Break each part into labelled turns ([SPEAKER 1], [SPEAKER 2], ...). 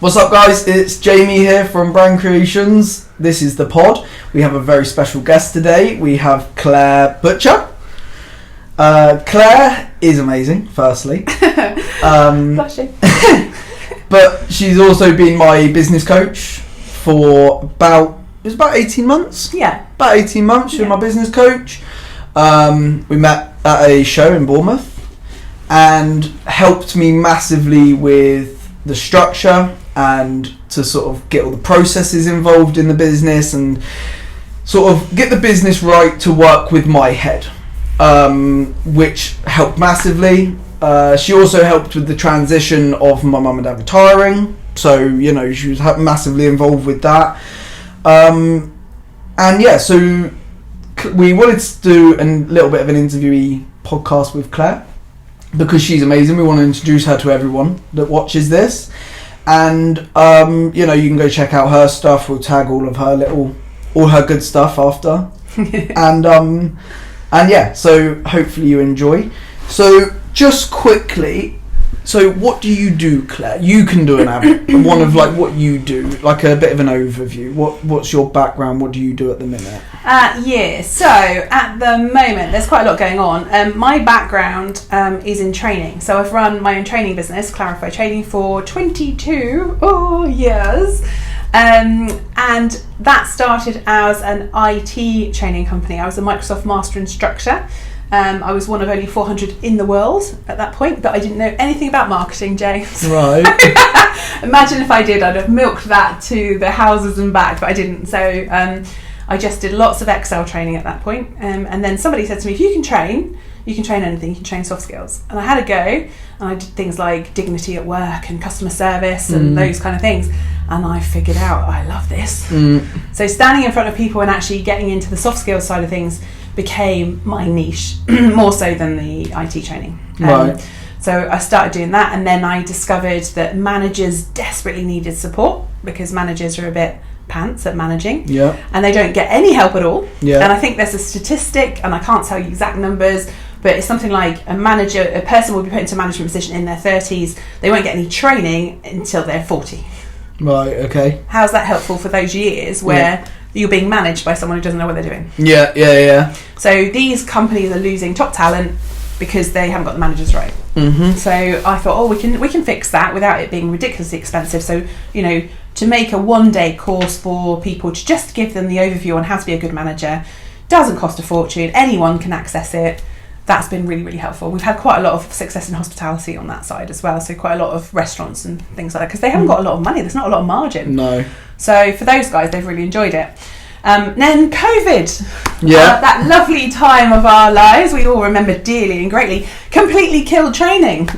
[SPEAKER 1] What's up, guys? It's Jamie here from Brand Creations. This is the pod. We have a very special guest today. We have Claire Butcher. Claire is amazing, firstly.
[SPEAKER 2] Blushing.
[SPEAKER 1] But she's also been my business coach for about 18 months.
[SPEAKER 2] Yeah.
[SPEAKER 1] About 18 months, she was my business coach. We met at a show in Bournemouth and helped me massively with the structure and to sort of get all the processes involved in the business and sort of get the business right to work with my head, which helped massively. She also helped with the transition of my mum and dad retiring, so you know she was massively involved with that. And yeah, so we wanted to do a little bit of an interviewee podcast with Claire because she's amazing. We want to introduce her to everyone that watches this, and you know, you can go check out her stuff. We'll tag all her good stuff after, and yeah, so hopefully you enjoy. So just quickly, so what do you do, Claire? You can do one of like what you do, like a bit of an overview. What's your background? What do you do at the minute?
[SPEAKER 2] Yeah, so at the moment there's quite a lot going on. My background is in training. So I've run my own training business, Clarify Training, for 22 years. And that started as an IT training company. I was a Microsoft Master Instructor. I was one of only 400 in the world at that point, but I didn't know anything about marketing, James.
[SPEAKER 1] Right.
[SPEAKER 2] Imagine if I did, I'd have milked that to the houses and back, but I didn't. So I just did lots of Excel training at that point. And then somebody said to me, if you can train anything, you can train soft skills. And I had a go, and I did things like dignity at work and customer service and those kind of things. And I figured out, I love this. So standing in front of people and actually getting into the soft skills side of things became my niche, more so than the IT training.
[SPEAKER 1] Right.
[SPEAKER 2] So I started doing that, and then I discovered that managers desperately needed support because managers are a bit pants at managing, and they don't get any help at all. And I think there's a statistic, and I can't tell you exact numbers, but it's something like a person will be put into a management position in their 30s, they won't get any training until they're 40.
[SPEAKER 1] Right, okay.
[SPEAKER 2] How's that helpful for those years where you're being managed by someone who doesn't know what they're doing?
[SPEAKER 1] Yeah.
[SPEAKER 2] So these companies are losing top talent because they haven't got the managers right. So I thought, we can fix that without it being ridiculously expensive. So, you know, to make a one-day course for people to just give them the overview on how to be a good manager doesn't cost a fortune. Anyone can access it. That's been really, really helpful. We've had quite a lot of success in hospitality on that side as well. So quite a lot of restaurants and things like that, because they haven't got a lot of money. There's not a lot of margin.
[SPEAKER 1] No.
[SPEAKER 2] So for those guys, they've really enjoyed it. Then COVID,
[SPEAKER 1] that
[SPEAKER 2] lovely time of our lives, we all remember dearly and greatly, completely killed training.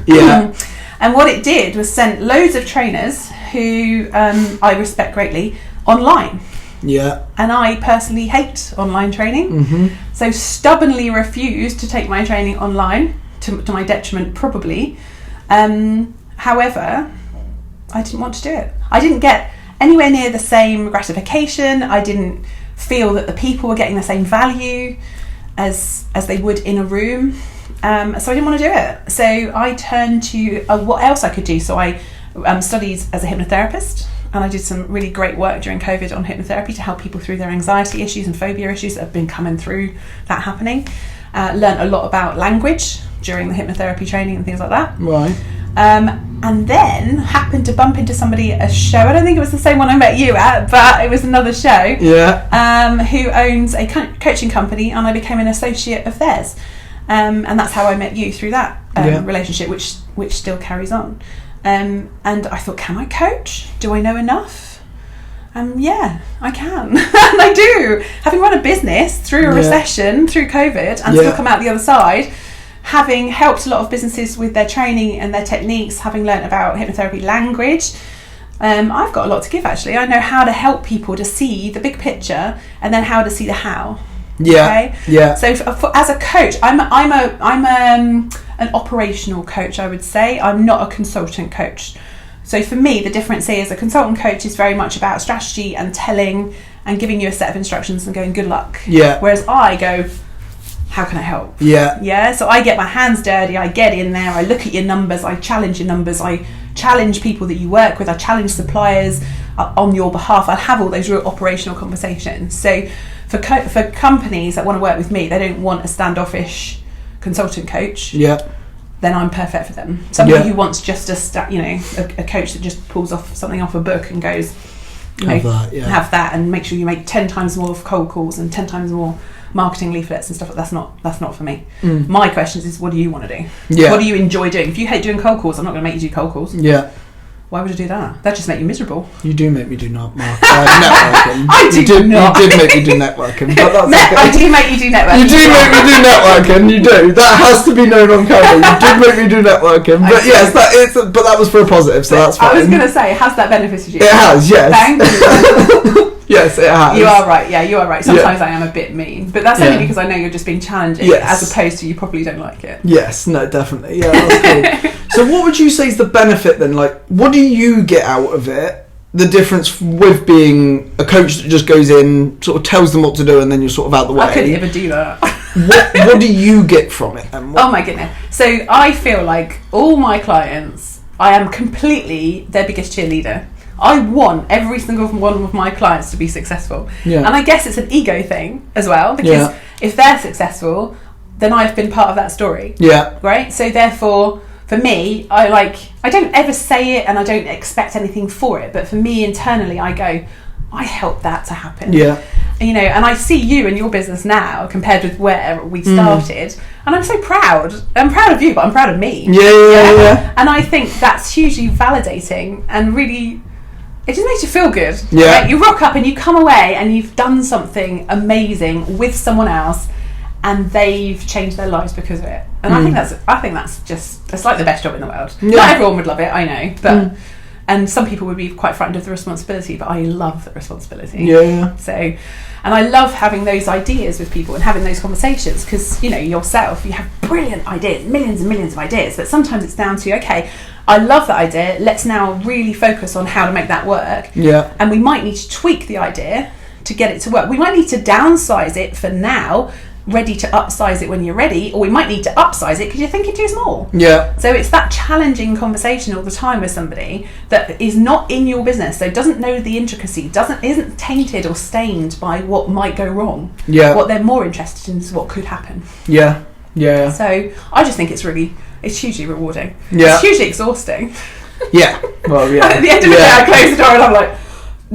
[SPEAKER 2] And what it did was sent loads of trainers who I respect greatly online. And I personally hate online training, so stubbornly refused to take my training online, to my detriment probably. However, I didn't want to do it. I didn't get anywhere near the same gratification. I didn't feel that the people were getting the same value as they would in a room. So I didn't want to do it. So I turned to what else I could do. So I studied as a hypnotherapist, and I did some really great work during COVID on hypnotherapy to help people through their anxiety issues and phobia issues that have been coming through that happening. Learned a lot about language during the hypnotherapy training and things like that.
[SPEAKER 1] Right.
[SPEAKER 2] And then happened to bump into somebody at a show. I don't think it was the same one I met you at, but it was another show. Who owns a coaching company, and I became an associate of theirs. And that's how I met you, through that relationship, which still carries on. And I thought, can I coach? Do I know enough? Yeah, I can. And I do. Having run a business through a recession, through COVID, and still come out the other side, having helped a lot of businesses with their training and their techniques, having learnt about hypnotherapy language, I've got a lot to give, actually. I know how to help people to see the big picture and then how to see the how. So as a coach, I'm an operational coach, I would say. I'm not a consultant coach. So for me, the difference is a consultant coach is very much about strategy and telling and giving you a set of instructions and going, good luck. Whereas I go, how can I help? So I get my hands dirty, I get in there, I look at your numbers, I challenge your numbers, I challenge people that you work with. I challenge suppliers on your behalf. I have all those real operational conversations. So for companies that want to work with me, they don't want a standoffish consultant coach.
[SPEAKER 1] Yeah.
[SPEAKER 2] Then I'm perfect for them. Somebody who wants just a coach that just pulls off something off a book and goes, have that, and make sure you make 10 times more cold calls and 10 times more marketing leaflets and stuff. That's not for me. My question is, what do you want to do? What do you enjoy doing? If you hate doing cold calls, I'm not going to make you do cold calls. Why would I do that? That just make you miserable.
[SPEAKER 1] You do make me do networking.
[SPEAKER 2] I do not.
[SPEAKER 1] You did make me do networking. But that's okay.
[SPEAKER 2] I do make you do networking.
[SPEAKER 1] You do make me do networking. You do. That has to be known on camera. You did make me do networking. But yes, but that was for a positive, so that's fine.
[SPEAKER 2] I was going to say, has that benefited you?
[SPEAKER 1] It has, yes.
[SPEAKER 2] Thank you.
[SPEAKER 1] Yes, it has.
[SPEAKER 2] You are right. Yeah, you are right. Sometimes I am a bit mean, but that's only because I know you're just being challenging, as opposed to you probably don't like it.
[SPEAKER 1] Yes, no, definitely. Yeah, that's cool. So what would you say is the benefit then? Like, what do you get out of it? The difference with being a coach that just goes in, sort of tells them what to do, and then you're sort of out the way.
[SPEAKER 2] I couldn't ever do that.
[SPEAKER 1] What do you get from it then?
[SPEAKER 2] Oh my goodness. So I feel like all my clients, I am completely their biggest cheerleader. I want every single one of my clients to be successful. And I guess it's an ego thing as well, because if they're successful, then I've been part of that story. Right? So therefore, for me, I don't ever say it and I don't expect anything for it, but for me internally, I go, I helped that to happen. You know, and I see you and your business now compared with where we started, and I'm so proud. I'm proud of you, but I'm proud of me. And I think that's hugely validating and really, it just makes you feel good. Right? You rock up and you come away and you've done something amazing with someone else, and they've changed their lives because of it. And I think that's just, it's like the best job in the world. Not everyone would love it, I know, but and some people would be quite frightened of the responsibility, but I love the responsibility. So, and I love having those ideas with people and having those conversations, because you know yourself, you have brilliant ideas, millions and millions of ideas, but sometimes it's down to, okay, I love that idea, let's now really focus on how to make that work. And we might need to tweak the idea to get it to work. We might need to downsize it for now, ready to upsize it when you're ready, or we might need to upsize it because you're thinking too small. So it's that challenging conversation all the time with somebody that is not in your business, so doesn't know the intricacy, isn't tainted or stained by what might go wrong. What they're more interested in is what could happen. So I just think it's hugely rewarding. It's hugely exhausting.
[SPEAKER 1] Well,
[SPEAKER 2] At the end of the day, I close the door and I'm like,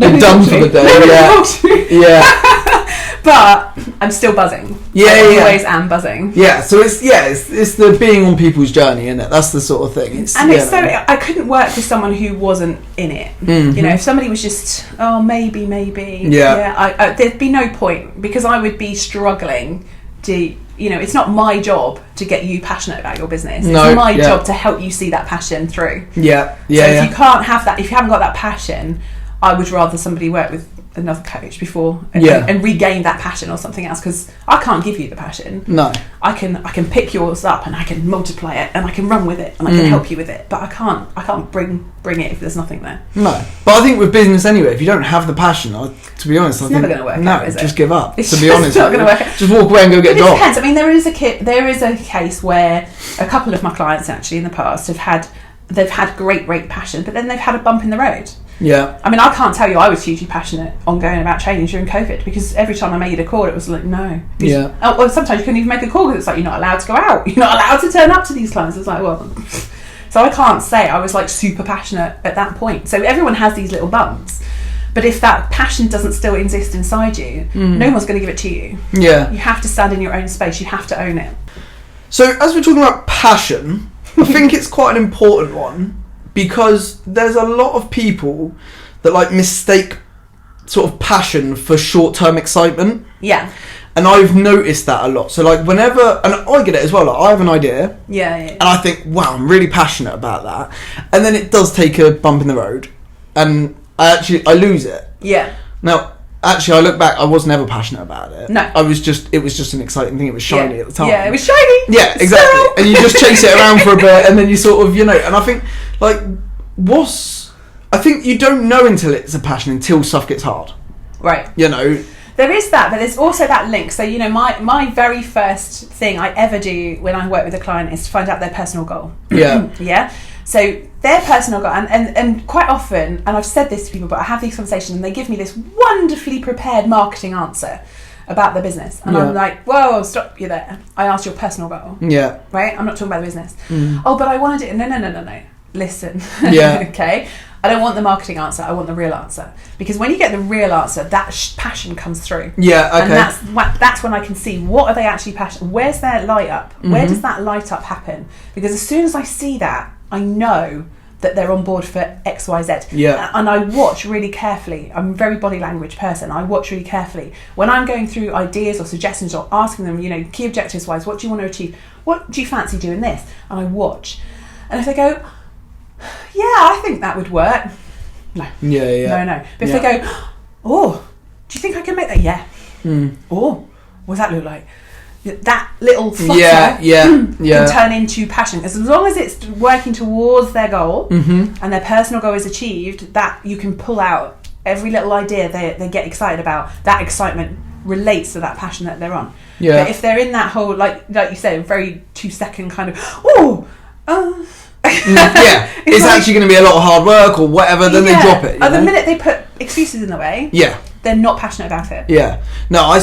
[SPEAKER 1] I'm done for the day.
[SPEAKER 2] But I'm still buzzing. I always am buzzing.
[SPEAKER 1] So it's the being on people's journey, isn't it? That's the sort of thing. It's
[SPEAKER 2] so I couldn't work with someone who wasn't in it. You know, if somebody was just maybe, there'd be no point, because I would be struggling to. You know, it's not my job to get you passionate about your business. It's my job to help you see that passion through. So if you can't have that, if you haven't got that passion, I would rather somebody work with another coach before and regain that passion or something else, because I can't give you the passion. I can pick yours up and I can multiply it and I can run with it and I can help you with it, but I can't bring it if there's nothing there. But
[SPEAKER 1] I think with business anyway, if you don't have the passion, to be honest,
[SPEAKER 2] it's never going to work out, is it?
[SPEAKER 1] Just give up.
[SPEAKER 2] It's
[SPEAKER 1] to be honest,
[SPEAKER 2] not going to work out.
[SPEAKER 1] Just walk away and go get a job.
[SPEAKER 2] It depends. I mean, there is a case where a couple of my clients actually in the past they've had great passion, but then they've had a bump in the road. I mean, I can't tell you I was hugely passionate on going about training during COVID, because every time I made a call it was like, no. Or sometimes you couldn't even make a call because it's like, you're not allowed to go out, you're not allowed to turn up to these clients. It's like, well, so I can't say I was like super passionate at that point. So everyone has these little bumps, but if that passion doesn't still exist inside you, no one's going to give it to you. You have to stand in your own space, you have to own it.
[SPEAKER 1] So as we're talking about passion, I think it's quite an important one, because there's a lot of people that like mistake sort of passion for short-term excitement. And I've noticed that a lot. So like whenever, and I get it as well, like I have an idea. And I think, wow, I'm really passionate about that. And then it does take a bump in the road and I lose it. Now, actually, I look back, I was never passionate about it. It was just an exciting thing. It was shiny at the time.
[SPEAKER 2] It was shiny.
[SPEAKER 1] Exactly. And you just chase it around for a bit, and then you sort of, you know. And I think, like, I think you don't know until it's a passion until stuff gets hard. You know.
[SPEAKER 2] There is that, but there's also that link. So, you know, my very first thing I ever do when I work with a client is to find out their personal goal. So their personal goal, and quite often, and I've said this to people, but I have these conversations and they give me this wonderfully prepared marketing answer about their business. And I'm like, whoa, stop you there. I asked your personal goal.
[SPEAKER 1] Yeah.
[SPEAKER 2] Right? I'm not talking about the business. Oh, but I want to do... No. Listen.
[SPEAKER 1] Yeah.
[SPEAKER 2] Okay? I don't want the marketing answer. I want the real answer. Because when you get the real answer, that passion comes through.
[SPEAKER 1] Yeah, okay.
[SPEAKER 2] And that's when I can see, what are they actually passionate? Where's their light up? Where does that light up happen? Because as soon as I see that, I know that they're on board for X, Y, Z.
[SPEAKER 1] Yeah.
[SPEAKER 2] And I watch really carefully. I'm a very body language person. I watch really carefully. When I'm going through ideas or suggestions or asking them, key objectives wise, what do you want to achieve? What do you fancy doing this? And I watch. And if they go, yeah, I think that would work. No.
[SPEAKER 1] Yeah.
[SPEAKER 2] No. But if they go, oh, do you think I can make that? Yeah. Oh, what does that look like? That little flutter can turn into passion. As long as it's working towards their goal and their personal goal is achieved, that you can pull out every little idea they get excited about. That excitement relates to that passion that they're on. Yeah. But if they're in that whole, like you said, very 2-second kind of,
[SPEAKER 1] it's like, actually going to be a lot of hard work or whatever, then they drop it.
[SPEAKER 2] The minute they put excuses in the way, they're not passionate about it.
[SPEAKER 1] Yeah. No, I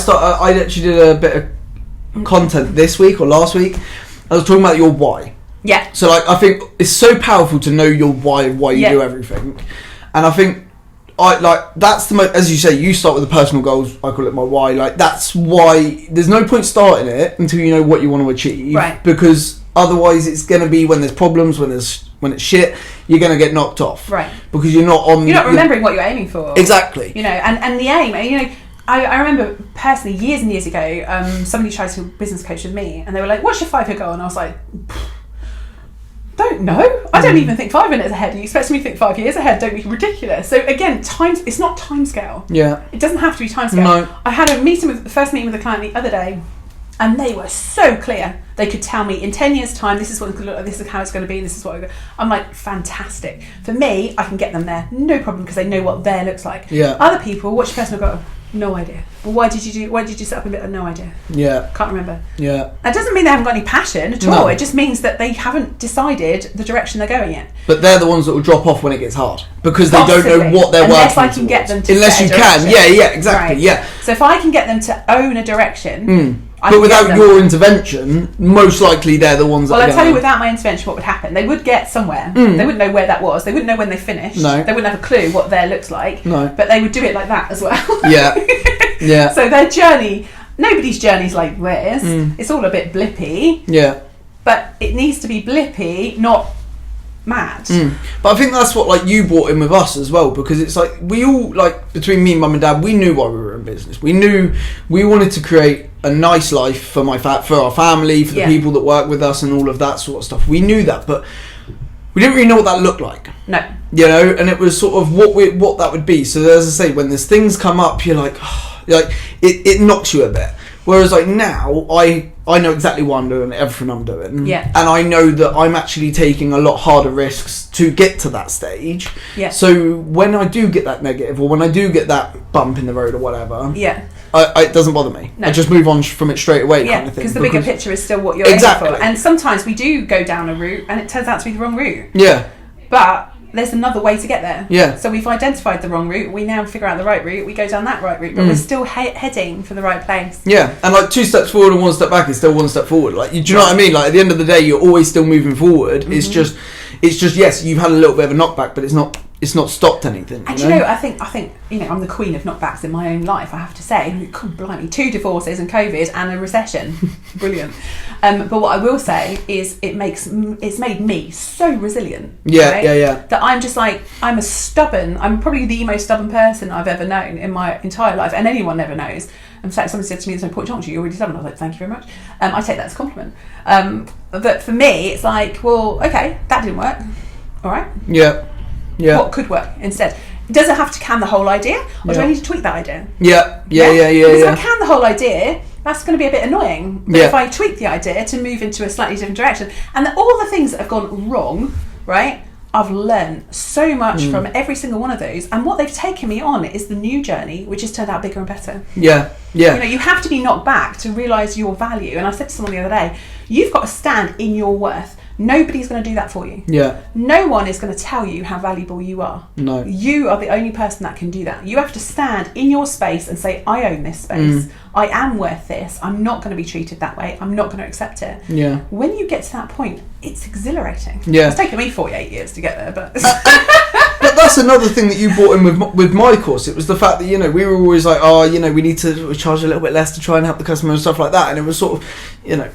[SPEAKER 1] actually did a bit of content this week or last week. I was talking about your why.
[SPEAKER 2] Yeah.
[SPEAKER 1] So I think it's so powerful to know your why you do everything. And I think that's the most, as you say, you start with the personal goals. I call it my why. That's why there's no point starting it until you know what you want to achieve.
[SPEAKER 2] Right.
[SPEAKER 1] Because otherwise it's going to be when there's problems, when it's shit, you're going to get knocked off.
[SPEAKER 2] Right.
[SPEAKER 1] Because you're not
[SPEAKER 2] remembering what you're aiming for.
[SPEAKER 1] Exactly.
[SPEAKER 2] And the aim, I remember personally years and years ago, somebody tried to business coach with me and they were like, what's your 5-year goal? And I was like, don't know. I don't even think 5 minutes ahead. You expect me to think 5 years ahead? Don't be ridiculous. So again, it's not time scale.
[SPEAKER 1] Yeah.
[SPEAKER 2] It doesn't have to be time scale.
[SPEAKER 1] No.
[SPEAKER 2] I had the first meeting with a client the other day and they were so clear. They could tell me in 10 years' time, this is what it's going to look like, this is how it's going to be, and this is what I'm like, fantastic. For me, I can get them there, no problem, because they know what there looks like.
[SPEAKER 1] Yeah.
[SPEAKER 2] Other people, what's your personal goal? No idea. Well, why did you set up a bit? No idea.
[SPEAKER 1] Yeah.
[SPEAKER 2] Can't remember.
[SPEAKER 1] Yeah.
[SPEAKER 2] That doesn't mean they haven't got any passion at all. It just means that they haven't decided the direction they're going in.
[SPEAKER 1] But they're the ones that will drop off when it gets hard because they don't know what they're
[SPEAKER 2] Unless
[SPEAKER 1] working
[SPEAKER 2] I can get them to
[SPEAKER 1] Unless you can. Yeah, exactly.
[SPEAKER 2] Right.
[SPEAKER 1] Yeah.
[SPEAKER 2] So if I can get them to own a direction...
[SPEAKER 1] But without your intervention, most likely they're the ones that
[SPEAKER 2] Well, I'll tell you, without my intervention, what would happen? They would get somewhere. They wouldn't know where that was. They wouldn't know when they finished.
[SPEAKER 1] No.
[SPEAKER 2] They wouldn't have a clue what there looks like.
[SPEAKER 1] No.
[SPEAKER 2] But they would do it like that as well.
[SPEAKER 1] Yeah. Yeah.
[SPEAKER 2] So their journey, nobody's journey's like theirs. It's all a bit blippy.
[SPEAKER 1] Yeah.
[SPEAKER 2] But it needs to be blippy, not mad.
[SPEAKER 1] But I think that's what you brought in with us as well, because it's like we all, between me, mum and dad, we knew why we were in business. We knew we wanted to create a nice life for for our family, for the people that work with us and all of that sort of stuff. We knew that, but we didn't really know what that looked like.
[SPEAKER 2] No.
[SPEAKER 1] And it was sort of what that would be. So as I say, when there's things come up, you're like, it knocks you a bit. Whereas now, I know exactly what I'm doing, everything I'm doing.
[SPEAKER 2] Yeah.
[SPEAKER 1] And I know that I'm actually taking a lot harder risks to get to that stage.
[SPEAKER 2] Yeah.
[SPEAKER 1] So when I do get that negative, or when I do get that bump in the road or whatever, it doesn't bother me. No. I just move on from it straight away, kind of thing.
[SPEAKER 2] Because the bigger picture is still what you're aiming for. And sometimes we do go down a route and it turns out to be the wrong route.
[SPEAKER 1] Yeah.
[SPEAKER 2] But there's another way to get there.
[SPEAKER 1] Yeah.
[SPEAKER 2] So we've identified the wrong route. We now figure out the right route. We go down that right route, but we're still heading for the right place.
[SPEAKER 1] Yeah, and 2 steps forward and 1 step back is still 1 step forward. Do you know what I mean? At the end of the day, you're always still moving forward. It's just yes, you've had a little bit of a knockback, but it's not stopped anything.
[SPEAKER 2] And I think I'm the queen of knockbacks in my own life. I have to say, God blimey, 2 divorces and COVID and a recession, brilliant. But what I will say is, it's made me so resilient.
[SPEAKER 1] Yeah,
[SPEAKER 2] right?
[SPEAKER 1] yeah.
[SPEAKER 2] That I'm probably the most stubborn person I've ever known in my entire life, and anyone never knows. In fact, somebody said to me, "There's no point talking to you. You're already stubborn." I was like, "Thank you very much." I take that as a compliment. But for me, it's like, well, okay, that didn't work. All right.
[SPEAKER 1] Yeah. Yeah.
[SPEAKER 2] What could work instead? Does it have to can the whole idea, or do I need to tweak that idea?
[SPEAKER 1] Yeah.
[SPEAKER 2] Because if I can the whole idea, that's going to be a bit annoying. But if I tweak the idea to move into a slightly different direction, and all the things that have gone wrong, right? I've learned so much from every single one of those, and what they've taken me on is the new journey, which has turned out bigger and better.
[SPEAKER 1] Yeah.
[SPEAKER 2] You have to be knocked back to realise your value. And I said to someone the other day, you've got to stand in your worth. Nobody's going to do that for you.
[SPEAKER 1] Yeah.
[SPEAKER 2] No one is going to tell you how valuable you are.
[SPEAKER 1] No.
[SPEAKER 2] You are the only person that can do that. You have to stand in your space and say, I own this space. I am worth this. I'm not going to be treated that way. I'm not going to accept it.
[SPEAKER 1] Yeah.
[SPEAKER 2] When you get to that point, it's exhilarating.
[SPEAKER 1] Yeah.
[SPEAKER 2] It's taken me 48 years to get there, but...
[SPEAKER 1] But that's another thing that you brought in with my course. It was the fact that, you know, we were always like, oh, you know, we need to charge a little bit less to try and help the customer and stuff like that. And it was sort of, you know,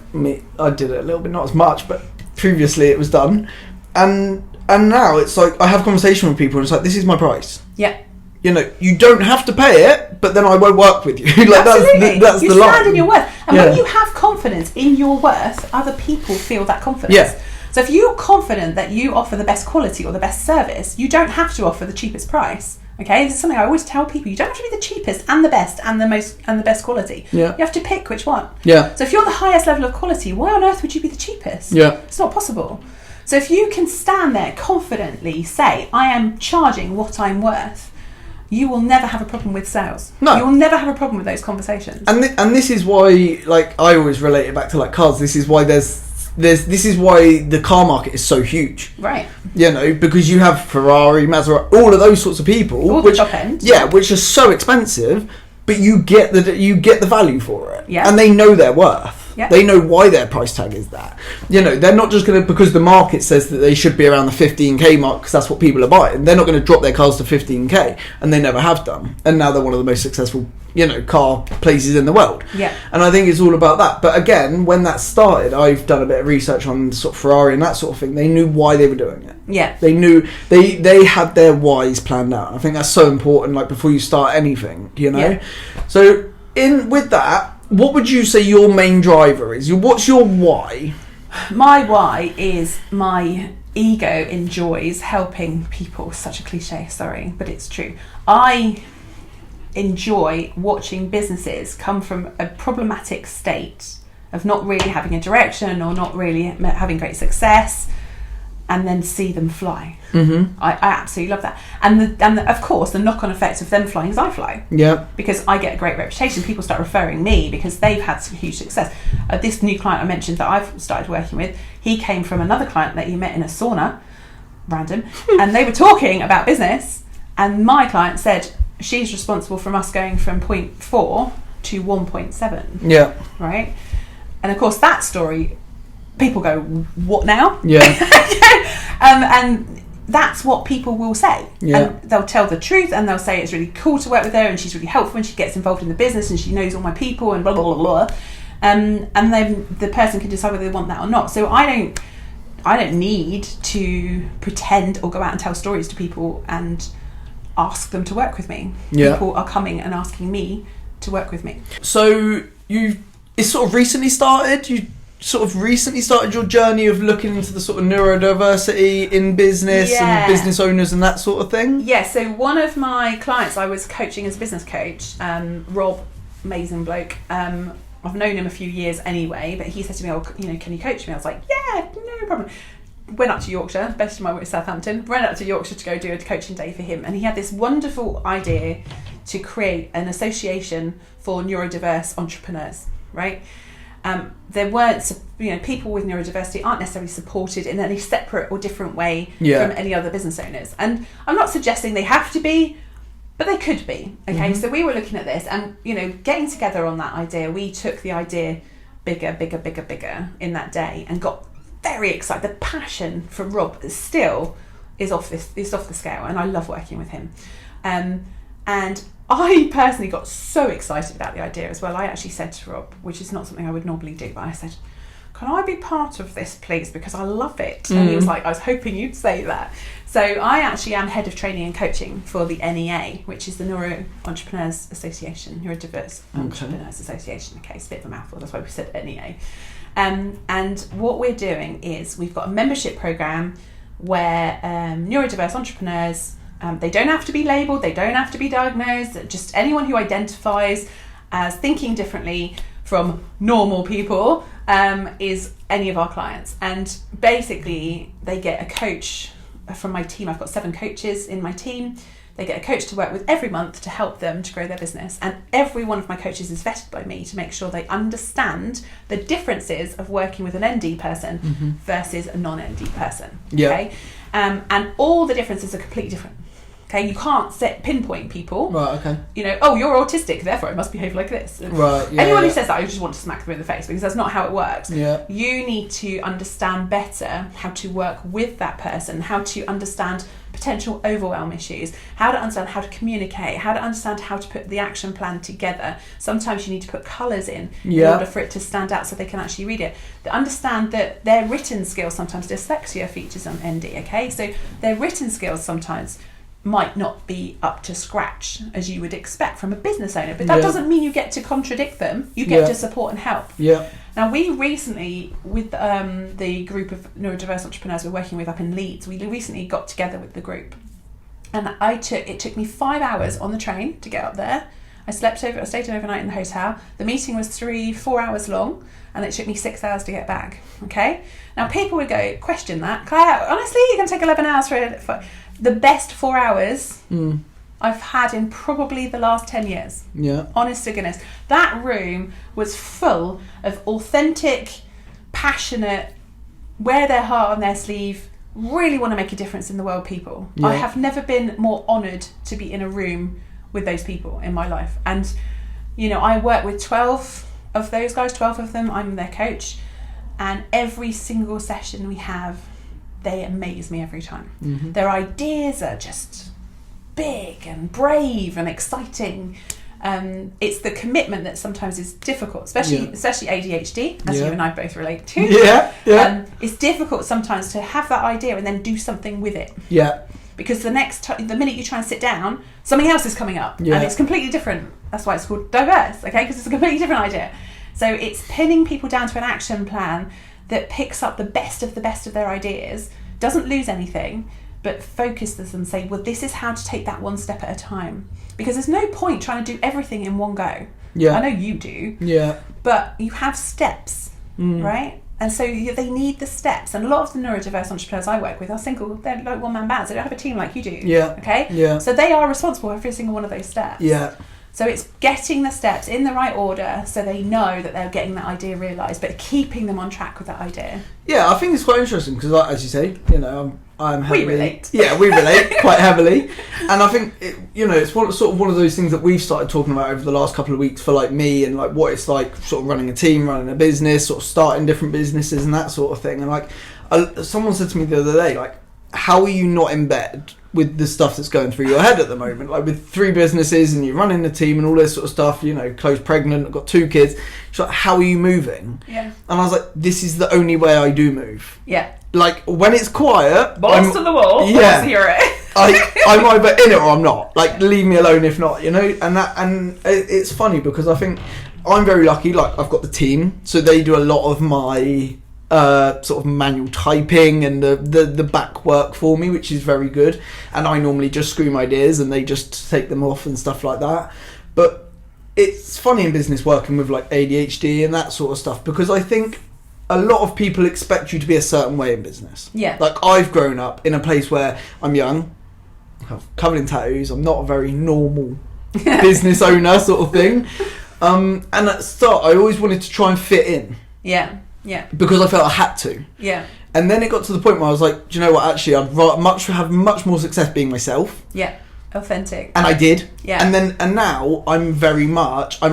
[SPEAKER 1] I did it a little bit, not as much, but previously it was done. And now it's like, I have conversation with people and it's like, this is my price.
[SPEAKER 2] Yeah.
[SPEAKER 1] You know, you don't have to pay it, but then I won't work with you. Like,
[SPEAKER 2] absolutely.
[SPEAKER 1] That's
[SPEAKER 2] you
[SPEAKER 1] the line.
[SPEAKER 2] You stand in your worth. And when you have confidence in your worth, other people feel that confidence.
[SPEAKER 1] Yeah.
[SPEAKER 2] So if you're confident that you offer the best quality or the best service, you don't have to offer the cheapest price. Okay, this is something I always tell people. You don't have to be the cheapest and the best and the best quality.
[SPEAKER 1] Yeah.
[SPEAKER 2] You have to pick which one.
[SPEAKER 1] Yeah.
[SPEAKER 2] So if you're the highest level of quality, why on earth would you be the cheapest?
[SPEAKER 1] Yeah.
[SPEAKER 2] It's not possible. So if you can stand there confidently, say, I am charging what I'm worth, you will never have a problem with sales.
[SPEAKER 1] No.
[SPEAKER 2] You will never have a problem with those conversations.
[SPEAKER 1] And this is why, like, I always relate it back to, like, cars. This is why this is why the car market is so huge.
[SPEAKER 2] Right.
[SPEAKER 1] You know, because you have Ferrari, Maserati, all of those sorts of people.
[SPEAKER 2] All the top end.
[SPEAKER 1] Yeah, which are so expensive, but you get the value for it.
[SPEAKER 2] Yeah.
[SPEAKER 1] And they know their worth.
[SPEAKER 2] Yeah.
[SPEAKER 1] They know why their price tag is that. You know, they're not just going to, because the market says that they should be around the 15k mark because that's what people are buying. They're not going to drop their cars to 15k, and they never have done. And now they're one of the most successful, you know, car places in the world.
[SPEAKER 2] Yeah.
[SPEAKER 1] And I think it's all about that. But again, when that started, I've done a bit of research on sort of Ferrari and that sort of thing. They knew why they were doing it.
[SPEAKER 2] Yeah.
[SPEAKER 1] They knew they had their whys planned out. I think that's so important, like, before you start anything, you know.
[SPEAKER 2] Yeah.
[SPEAKER 1] So with that, what would you say your main driver is? What's your why?
[SPEAKER 2] My why is my ego enjoys helping people. Such a cliche, sorry, but it's true. I enjoy watching businesses come from a problematic state of not really having a direction or not really having great success, and then see them fly. Mm-hmm. I absolutely love that. And of course, the knock-on effect of them flying is I fly.
[SPEAKER 1] Yeah.
[SPEAKER 2] Because I get a great reputation. People start referring me because they've had some huge success. This new client I mentioned that I've started working with, he came from another client that he met in a sauna, random, and they were talking about business, and my client said, she's responsible from us going from 0.4 to 1.7.
[SPEAKER 1] Yeah.
[SPEAKER 2] Right? And of course, that story, people go, what now?
[SPEAKER 1] Yeah.
[SPEAKER 2] And that's what people will say.
[SPEAKER 1] Yeah.
[SPEAKER 2] And they'll tell the truth, and they'll say it's really cool to work with her, and she's really helpful, and she gets involved in the business, and she knows all my people, and blah, blah, blah, blah. And then the person can decide whether they want that or not. So I don't need to pretend or go out and tell stories to people and ask them to work with me.
[SPEAKER 1] Yeah.
[SPEAKER 2] People are coming and asking me to work with me.
[SPEAKER 1] So it's sort of recently started. You sort of recently started your journey of looking into the sort of neurodiversity in business and business owners and that sort of thing.
[SPEAKER 2] Yeah. So one of my clients I was coaching as a business coach, Rob, amazing bloke. I've known him a few years anyway, but he said to me, "Oh, you know, can you coach me?" I was like, "Yeah, no problem." Went up to Yorkshire, best of my way, Southampton. Went up to Yorkshire to go do a coaching day for him, and he had this wonderful idea to create an association for neurodiverse entrepreneurs. Right? There weren't, you know, people with neurodiversity aren't necessarily supported in any separate or different way from any other business owners. And I'm not suggesting they have to be, but they could be. Okay, mm-hmm. So we were looking at this, and you know, getting together on that idea, we took the idea bigger in that day, and got very excited. The passion from Rob still is off the scale, and I love working with him. And I personally got so excited about the idea as well. I actually said to Rob, which is not something I would normally do, but I said, "Can I be part of this, please? Because I love it." Mm. And he was like, "I was hoping you'd say that." So I actually am head of training and coaching for the NEA, which is the Neuro Entrepreneurs Association, Neurodiverse Entrepreneurs Association. Okay, it's a bit of a mouthful, that's why we said NEA. And what we're doing is we've got a membership program where neurodiverse entrepreneurs, they don't have to be labelled, they don't have to be diagnosed, just anyone who identifies as thinking differently from normal people is any of our clients. And basically they get a coach from my team. I've got 7 coaches in my team They get a coach to work with every month to help them to grow their business. And every one of my coaches is vetted by me to make sure they understand the differences of working with an ND person versus a non-ND person. Okay? And all the differences are completely different. Okay, you can't pinpoint people.
[SPEAKER 1] Right, okay.
[SPEAKER 2] You know, oh, you're autistic, therefore it must behave like this.
[SPEAKER 1] Right, yeah.
[SPEAKER 2] Anyone who says that, I just want to smack them in the face, because that's not how it works.
[SPEAKER 1] Yeah.
[SPEAKER 2] You need to understand better how to work with that person, how to understand potential overwhelm issues, how to understand how to communicate, how to understand how to put the action plan together. Sometimes you need to put colours in order for it to stand out so they can actually read it. They understand that their written skills, sometimes dyslexia features on ND, okay? So their written skills sometimes might not be up to scratch as you would expect from a business owner, but that doesn't mean you get to contradict them. You get to support and help. Now, we recently, with the group of neurodiverse entrepreneurs we're working with up in Leeds, we recently got together with the group, and it took me 5 hours on the train to get up there. I stayed overnight in the hotel. The meeting was 3-4 hours long, and it took me 6 hours to get back. Okay. Now, people would question that. Honestly, you can take 11 hours for the best 4 hours I've had in probably the last 10 years. Yeah. Honest to goodness. That room was full of authentic, passionate, wear their heart on their sleeve, really want to make a difference in the world people. Yeah. I have never been more honoured to be in a room with those people in my life. And, you know, I work with 12 of those guys, 12 of them, I'm their coach. And every single session we have, they amaze me every time. Their ideas are just big and brave and exciting. It's the commitment that sometimes is difficult, especially ADHD, as you and I both relate to. It's difficult sometimes to have that idea and then do something with it. Because the minute you try and sit down, something else is coming up, and it's completely different. That's why it's called diverse, okay? Because it's a completely different idea. So it's pinning people down to an action plan that picks up the best of their ideas, doesn't lose anything, but focuses them and say, well, this is how to take that one step at a time. Because there's no point trying to do everything in one go. I know you do. But you have steps, right? And so they need the steps. And a lot of the neurodiverse entrepreneurs I work with are single. They're like one-man bands. They don't have a team like you do. Okay? So they are responsible for every single one of those steps. So it's getting the steps in the right order so they know that they're getting that idea realised, but keeping them on track with that idea.
[SPEAKER 1] Yeah, I think it's quite interesting because, as you say, you know, I'm heavily...
[SPEAKER 2] We relate.
[SPEAKER 1] Yeah, we relate quite heavily. And I think, it's one of those things that we've started talking about over the last couple of weeks for, like, me and, like, what it's like sort of running a team, running a business, sort of starting different businesses and that sort of thing. And, like, someone said to me the other day, like, how are you not in bed with the stuff that's going through your head at the moment? Like, with 3 businesses and you're running a team and all this sort of stuff, you know, close pregnant, I've got 2 kids. She's like, how are you moving? And I was like, this is the only way I do move. Like, when it's quiet...
[SPEAKER 2] Balls to the wall, let's hear it.
[SPEAKER 1] I'm either in it or I'm not. Like, leave me alone if not, you know? And it's funny because I think I'm very lucky. Like, I've got the team, so they do a lot of my... sort of manual typing and the back work for me, which is very good, and I normally just scream ideas and they just take them off and stuff like that. But it's funny in business working with like ADHD and that sort of stuff, because I think a lot of people expect you to be a certain way in business. Like, I've grown up in a place where I'm young, I'm covered in tattoos, I'm not a very normal business owner sort of thing, and at the start I always wanted to try and fit in. Because I felt I had to. And then it got to the point where I was like, do you know what, actually I'd have much more success being myself.
[SPEAKER 2] Authentic.
[SPEAKER 1] And I did. And now I'm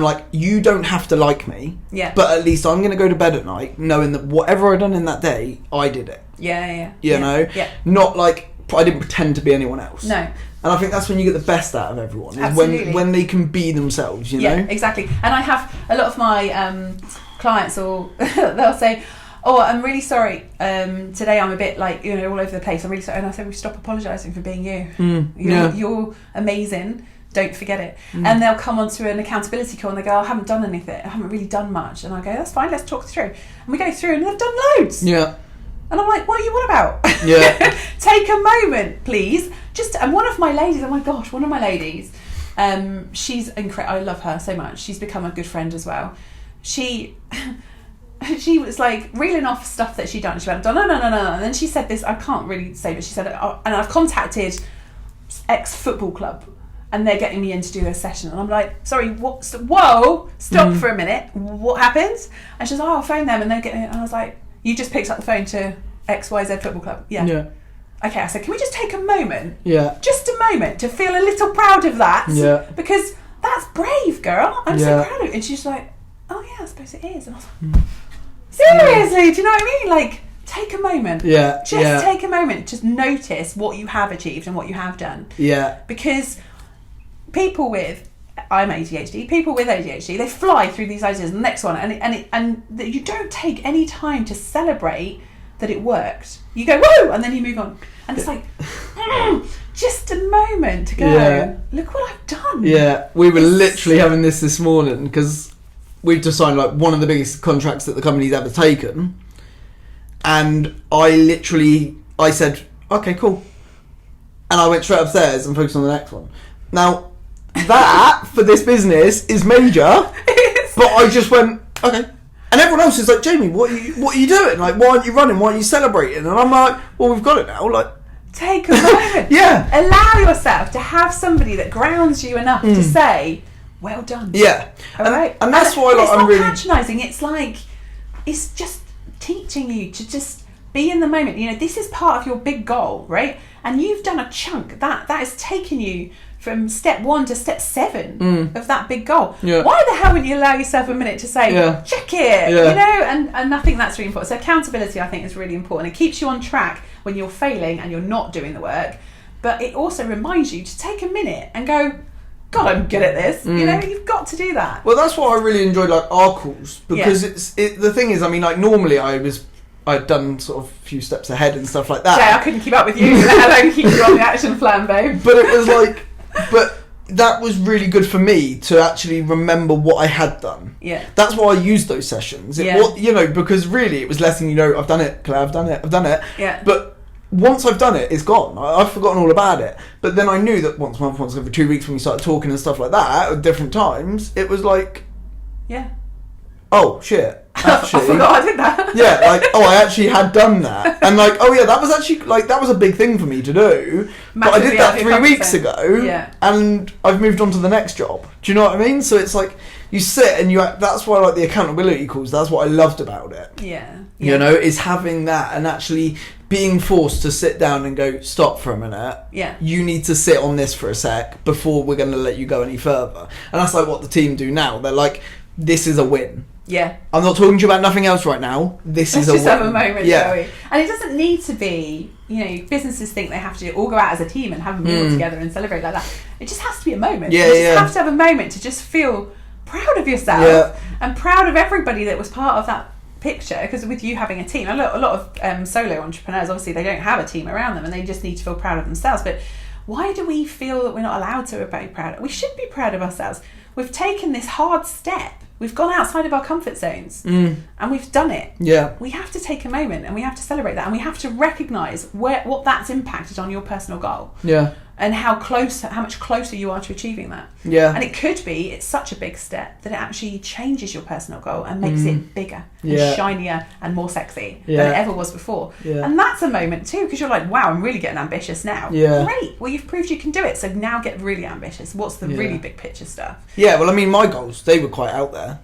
[SPEAKER 1] like, you don't have to like me. But at least I'm going to go to bed at night knowing that whatever I'd done in that day, I did it. You know? Not like I didn't pretend to be anyone else. No. And I think that's when you get the best out of everyone. Is when they can be themselves, you know?
[SPEAKER 2] Exactly. And I have a lot of my clients, or they'll say, oh, I'm really sorry, today I'm a bit like, you know, all over the place, I'm really sorry. And I say, well, stop apologising for being you. You're amazing, don't forget it. And they'll come onto an accountability call and they go, I haven't done anything, I haven't really done much. And I go, that's fine, let's talk through. And we go through and they've done loads. And I'm like, what are you on about? Take a moment, please. And one of my ladies, she's incredible. I love her so much. She's become a good friend as well. She was like reeling off stuff that she'd done. She went, no. And then she said this, I can't really say, but she said, and I've contacted X football club, and they're getting me in to do a session, and I'm like, sorry, what? Whoa, stop for a minute. What happened? And she's like, oh, I'll phone them, and they're getting it. And I was like, you just picked up the phone to XYZ football club? Yeah. Okay, I said, can we just take a moment?
[SPEAKER 1] Yeah.
[SPEAKER 2] Just a moment to feel a little proud of that.
[SPEAKER 1] Yeah.
[SPEAKER 2] Because that's brave, girl. I'm so proud of it. And she's like, oh yeah, I suppose it is. And I was like, seriously, do you know what I mean? Like, take a moment.
[SPEAKER 1] Yeah.
[SPEAKER 2] Just take a moment. Just notice what you have achieved and what you have done.
[SPEAKER 1] Yeah.
[SPEAKER 2] Because people with ADHD, they fly through these ideas. The next one, and you don't take any time to celebrate that it worked. You go, woo, and then you move on. And it's like, just a moment to go, look what I've done.
[SPEAKER 1] Yeah, we were literally having this morning because we've just signed like one of the biggest contracts that the company's ever taken. And I said, okay, cool. And I went straight upstairs and focused on the next one. Now, that for this business is major, but I just went, okay. And everyone else is like, Jamie, what are you doing? Like, why aren't you running? Why aren't you celebrating? And I'm like, well, we've got it now. Like,
[SPEAKER 2] take a moment. Allow yourself to have somebody that grounds you enough to say, well done.
[SPEAKER 1] Yeah.
[SPEAKER 2] All right.
[SPEAKER 1] And that's why like, I'm really...
[SPEAKER 2] It's not patronising. It's like, it's just teaching you to just be in the moment. You know, this is part of your big goal, right? And you've done a chunk. That has taken you from step 1 to step 7 of that big goal. Yeah. Why the hell wouldn't you allow yourself a minute to say, check it, you know? And I think that's really important. So accountability, I think, is really important. It keeps you on track when you're failing and you're not doing the work. But it also reminds you to take a minute and go, God, I'm good at this. You know, you've got to do that.
[SPEAKER 1] Well, that's why I really enjoyed like our calls, because the thing is, I mean, like normally I'd done sort of a few steps ahead and stuff like that.
[SPEAKER 2] Yeah, I couldn't keep up with you, let alone keep you on the action plan, babe.
[SPEAKER 1] But it was like, but that was really good for me to actually remember what I had done.
[SPEAKER 2] Yeah.
[SPEAKER 1] That's why I used those sessions. You know, because really it was letting you know, I've done it, Claire, I've done it. Yeah. But once I've done it, it's gone. I've forgotten all about it. But then I knew that once every 2 weeks when we started talking and stuff like that at different times, it was like, oh shit. Actually,
[SPEAKER 2] I forgot I did that.
[SPEAKER 1] Yeah, like, oh, I actually had done that. And like, oh yeah, that was actually, like, that was a big thing for me to do. But I did that 3 weeks ago. Yeah. And I've moved on to the next job. Do you know what I mean? So it's like, you sit and that's why, like, the accountability calls, that's what I loved about it.
[SPEAKER 2] Yeah.
[SPEAKER 1] You know, is having that and actually being forced to sit down and go, stop for a minute.
[SPEAKER 2] Yeah.
[SPEAKER 1] You need to sit on this for a sec before we're going to let you go any further. And that's like what the team do now. They're like, this is a win.
[SPEAKER 2] Yeah.
[SPEAKER 1] I'm not talking to you about nothing else right now. This is a win.
[SPEAKER 2] Let's just have a moment, shall we? And it doesn't need to be, you know, businesses think they have to all go out as a team and have a meal together and celebrate like that. It just has to be a moment. You just have to have a moment to just feel proud of yourself and proud of everybody that was part of that picture. Because with you having a team, a lot of solo entrepreneurs, obviously they don't have a team around them and they just need to feel proud of themselves. But why do we feel that we're not allowed to be proud? We should be proud of ourselves. We've taken this hard step. We've gone outside of our comfort zones and we've done it.
[SPEAKER 1] Yeah.
[SPEAKER 2] We have to take a moment and we have to celebrate that and we have to recognise what that's impacted on your personal goal.
[SPEAKER 1] Yeah.
[SPEAKER 2] And how much closer you are to achieving that.
[SPEAKER 1] Yeah.
[SPEAKER 2] And it could be, it's such a big step that it actually changes your personal goal and makes it bigger and shinier and more sexy than it ever was before. Yeah. And that's a moment too, because you're like, wow, I'm really getting ambitious now.
[SPEAKER 1] Yeah.
[SPEAKER 2] Great. Well, you've proved you can do it. So now get really ambitious. What's the really big picture stuff?
[SPEAKER 1] Yeah, well, I mean, my goals, they were quite out there.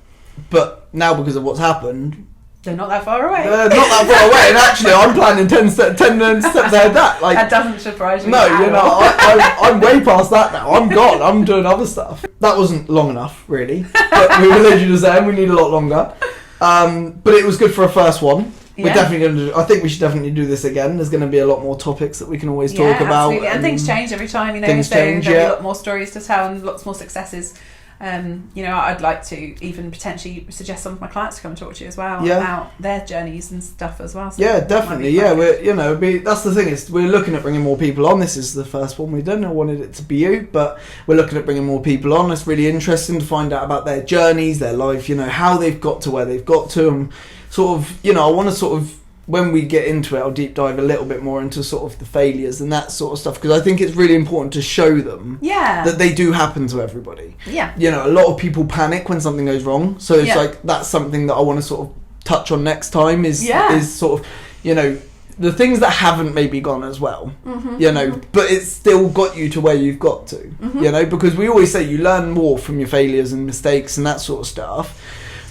[SPEAKER 1] But now because of what's happened,
[SPEAKER 2] they're not that far away.
[SPEAKER 1] They're not that far away. And actually, I'm planning 10 steps ahead of that. Like,
[SPEAKER 2] that doesn't surprise me.
[SPEAKER 1] No, you know, I'm way past that now. I'm gone. I'm doing other stuff. That wasn't long enough, really. But we were literally just saying we need a lot longer. But it was good for a first one. Yeah. We're definitely going to. I think we should definitely do this again. There's going to be a lot more topics that we can always talk about.
[SPEAKER 2] Absolutely. And things change every time. You know,
[SPEAKER 1] things change.
[SPEAKER 2] There'll be a lot more stories to tell and lots more successes. You know, I'd like to even potentially suggest some of my clients to come and talk to you as well about their journeys and stuff as well. So
[SPEAKER 1] yeah, definitely. Yeah, we're that's the thing is we're looking at bringing more people on. This is the first one we've done. I wanted it to be you, but we're looking at bringing more people on. It's really interesting to find out about their journeys, their life. You know, how they've got to where they've got to, and sort of. You know, I want to sort of. When we get into it, I'll deep dive a little bit more into sort of the failures and that sort of stuff because I think it's really important to show them that they do happen to everybody.
[SPEAKER 2] Yeah.
[SPEAKER 1] You know, a lot of people panic when something goes wrong, so it's like that's something that I want to sort of touch on next time is sort of, you know, the things that haven't maybe gone as well,
[SPEAKER 2] Mm-hmm.
[SPEAKER 1] you know, but it's still got you to where you've got to,
[SPEAKER 2] Mm-hmm.
[SPEAKER 1] you know, because we always say you learn more from your failures and mistakes and that sort of stuff.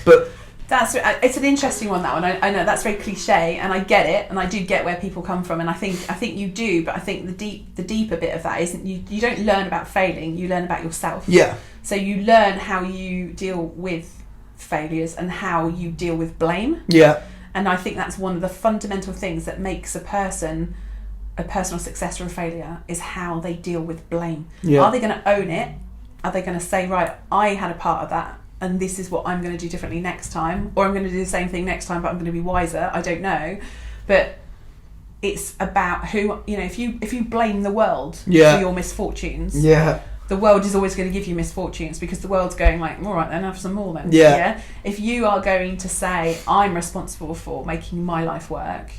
[SPEAKER 1] But
[SPEAKER 2] it's an interesting one, that one. I know that's very cliche, and I get it, and I do get where people come from, and I think you do, but I think the deeper bit of that isn't you don't learn about failing, you learn about yourself.
[SPEAKER 1] yeah,
[SPEAKER 2] So you learn how you deal with failures and how you deal with blame.
[SPEAKER 1] yeah,
[SPEAKER 2] And I think that's one of the fundamental things that makes a person a personal success or a failure, is how they deal with blame.
[SPEAKER 1] Yeah.
[SPEAKER 2] Are they going to own it? Are they going to say, right, I had a part of that, and this is what I'm going to do differently next time, or I'm going to do the same thing next time, but I'm going to be wiser? I don't know. But it's about who, you know, if you blame the world for your misfortunes,
[SPEAKER 1] yeah,
[SPEAKER 2] the world is always going to give you misfortunes, because the world's going like, all right then, have some more then.
[SPEAKER 1] Yeah.
[SPEAKER 2] If you are going to say, I'm responsible for making my life work,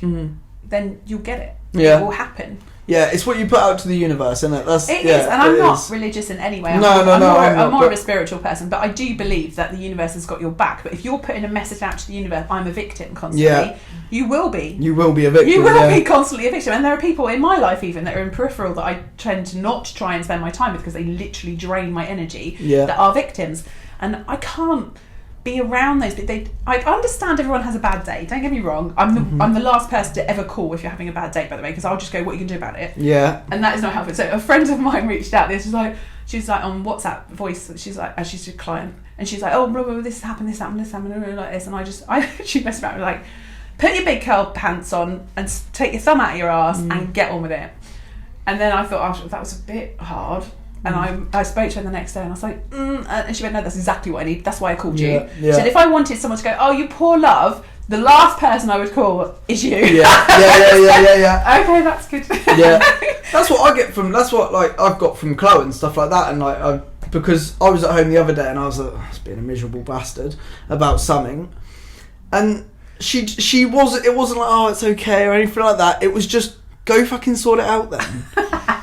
[SPEAKER 2] then you'll get it.
[SPEAKER 1] Yeah.
[SPEAKER 2] It will happen.
[SPEAKER 1] Yeah, it's what you put out to the universe, isn't it?
[SPEAKER 2] It is, and I'm not religious in any way. I'm more of a spiritual person, but I do believe that the universe has got your back. But if you're putting a message out to the universe, I'm a victim constantly, you will be.
[SPEAKER 1] You will be a victim.
[SPEAKER 2] You will be constantly a victim. And there are people in my life even that are in peripheral that I tend to not try and spend my time with, because they literally drain my energy, that are victims. And I can't be around those. But I understand everyone has a bad day. Don't get me wrong. I'm the last person to ever call if you're having a bad day, by the way, because I'll just go, what are you going to do about it?
[SPEAKER 1] Yeah.
[SPEAKER 2] And that is not helpful. So a friend of mine reached out. She was like on WhatsApp voice. She's like, as she's a client, and she's like, oh, blah, blah, this happened, like this, and she messed around with like, put your big curl pants on and take your thumb out of your ass and get on with it. And then I thought, oh, that was a bit hard. And I spoke to her the next day, and I was like, and she went, no, that's exactly what I need. That's why I called you. She said, if I wanted someone to go, oh, you poor love, the last person I would call is you.
[SPEAKER 1] Yeah.
[SPEAKER 2] Okay, that's good.
[SPEAKER 1] Yeah, that's what I get from. That's what like I've got from Chloe and stuff like that. And like, because I was at home the other day, and I was like, I was being a miserable bastard about something, and she was. It wasn't like, oh, it's okay or anything like that. It was just, go fucking sort it out then.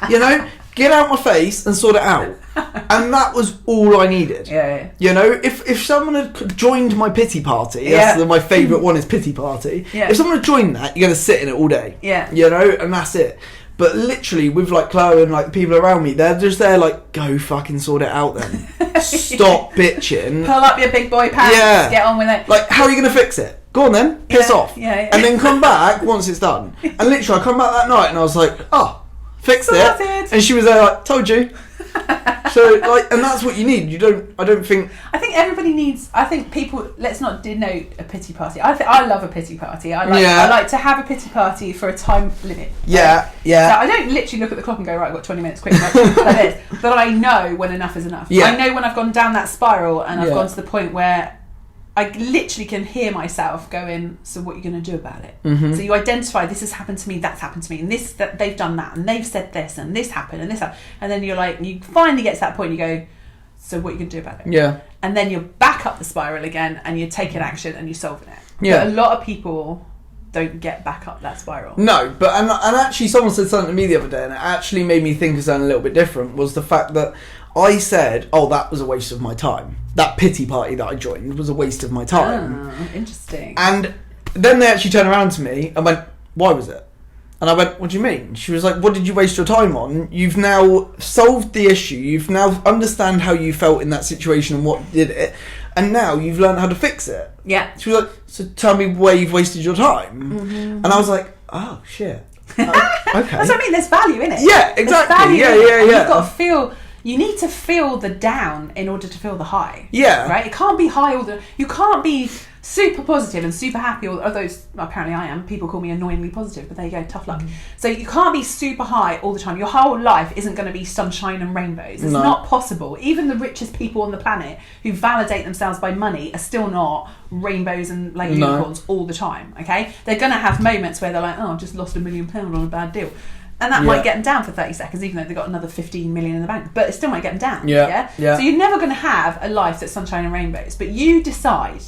[SPEAKER 1] You know. Get out my face and sort it out. And that was all I needed.
[SPEAKER 2] Yeah.
[SPEAKER 1] You know, if someone had joined my pity party, my favourite one is pity party.
[SPEAKER 2] Yeah.
[SPEAKER 1] If someone had joined that, you're going to sit in it all day.
[SPEAKER 2] Yeah.
[SPEAKER 1] You know, and that's it. But literally, with like Chloe and like the people around me, they're just there like, go fucking sort it out then. Stop bitching.
[SPEAKER 2] Pull up your big boy pants. Yeah. Get on with it.
[SPEAKER 1] Like, how are you going to fix it? Go on then. Piss off.
[SPEAKER 2] Yeah.
[SPEAKER 1] And then come back once it's done. And literally, I come back that night and I was like, oh, fixed it. And she was there like, told you. So like, and that's what you need. I think
[SPEAKER 2] everybody needs, I think people, let's not denote a pity party. I love a pity party. I like to have a pity party for a time limit.
[SPEAKER 1] Yeah.
[SPEAKER 2] So I don't literally look at the clock and go, right, I've got 20 minutes, quick, like this. But I know when enough is enough.
[SPEAKER 1] Yeah.
[SPEAKER 2] I know when I've gone down that spiral and I've gone to the point where I literally can hear myself going, so what are you going to do about it? Mm-hmm. So you identify, this has happened to me, that's happened to me, and that they've done that, and they've said this, and this happened, and this happened. And then you're like, you finally get to that point, you go, so what are you going to do about it?
[SPEAKER 1] Yeah.
[SPEAKER 2] And then you're back up the spiral again, and you're taking action, and you're solving it.
[SPEAKER 1] Yeah.
[SPEAKER 2] But a lot of people don't get back up that spiral.
[SPEAKER 1] No, but and actually someone said something to me the other day, and it actually made me think of something a little bit different, was the fact that I said, oh, that was a waste of my time. That pity party that I joined was a waste of my time.
[SPEAKER 2] Oh, interesting.
[SPEAKER 1] And then they actually turned around to me and went, why was it? And I went, what do you mean? She was like, what did you waste your time on? You've now solved the issue. You've now understand how you felt in that situation and what did it. And now you've learned how to fix it.
[SPEAKER 2] Yeah.
[SPEAKER 1] She was like, so tell me where you've wasted your time. Mm-hmm. And I was like, oh, shit. Okay.
[SPEAKER 2] That's what I mean. There's value in it.
[SPEAKER 1] Yeah, exactly.
[SPEAKER 2] You've got to feel. You need to feel the down in order to feel the high.
[SPEAKER 1] Yeah.
[SPEAKER 2] Right? It can't be high you can't be super positive and super happy, although apparently I am. People call me annoyingly positive, but there you go, tough luck. So you can't be super high all the time. Your whole life isn't going to be sunshine and rainbows. It's not possible. Even the richest people on the planet who validate themselves by money are still not rainbows and like unicorns all the time, okay? They're going to have moments where they're like, oh, I've just lost £1 million on a bad deal. And that might get them down for 30 seconds, even though they've got another 15 million in the bank. But it still might get them down. Yeah. So you're never going to have a life that's sunshine and rainbows. But you decide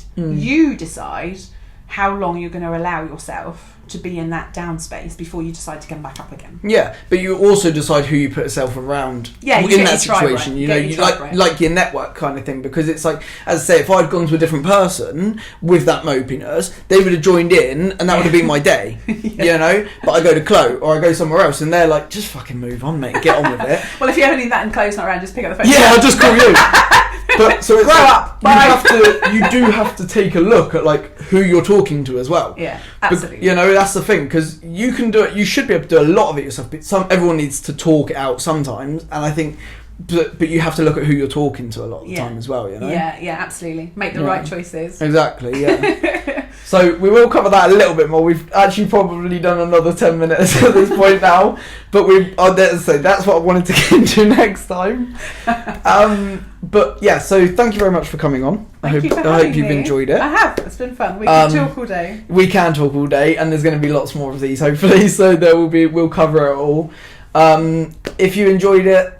[SPEAKER 2] how long you're going to allow yourself to be in that down space before you decide to come back up again.
[SPEAKER 1] Yeah, but you also decide who you put yourself around in that situation. You know, you like your network kind of thing, because it's like, as I say, if I'd gone to a different person with that mopiness, they would have joined in, and that would have been my day. You know, but I go to Chloe or I go somewhere else, and they're like, just fucking move on, mate, get on with it.
[SPEAKER 2] Well, if you ever need that and Chloe's not around, just pick up the phone.
[SPEAKER 1] Yeah, I'll just call you. But so it's
[SPEAKER 2] grow up.
[SPEAKER 1] You do have to take a look at like who you're talking to as well.
[SPEAKER 2] Yeah, absolutely.
[SPEAKER 1] But, you know, that's the thing, because you can do it. You should be able to do a lot of it yourself. But everyone needs to talk it out sometimes, and I think, but you have to look at who you're talking to a lot of the time as well. You know.
[SPEAKER 2] Yeah, absolutely. Make the right choices.
[SPEAKER 1] Exactly. Yeah. So we will cover that a little bit more. We've actually probably done another 10 minutes at this point now, but that's what I wanted to get into next time. But yeah, so thank you very much for coming on. I hope you've enjoyed it.
[SPEAKER 2] I have. It's been fun. We can talk all day.
[SPEAKER 1] We can talk all day, and there's going to be lots more of these hopefully. So we'll cover it all. If you enjoyed it,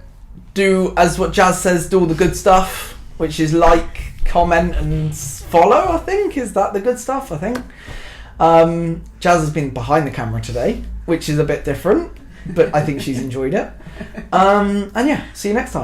[SPEAKER 1] do as what Jazz says. Do all the good stuff, which is like, comment, and follow. I think is that the good stuff. I think Jazz has been behind the camera today, which is a bit different, but I think she's enjoyed it. And yeah, see you next time.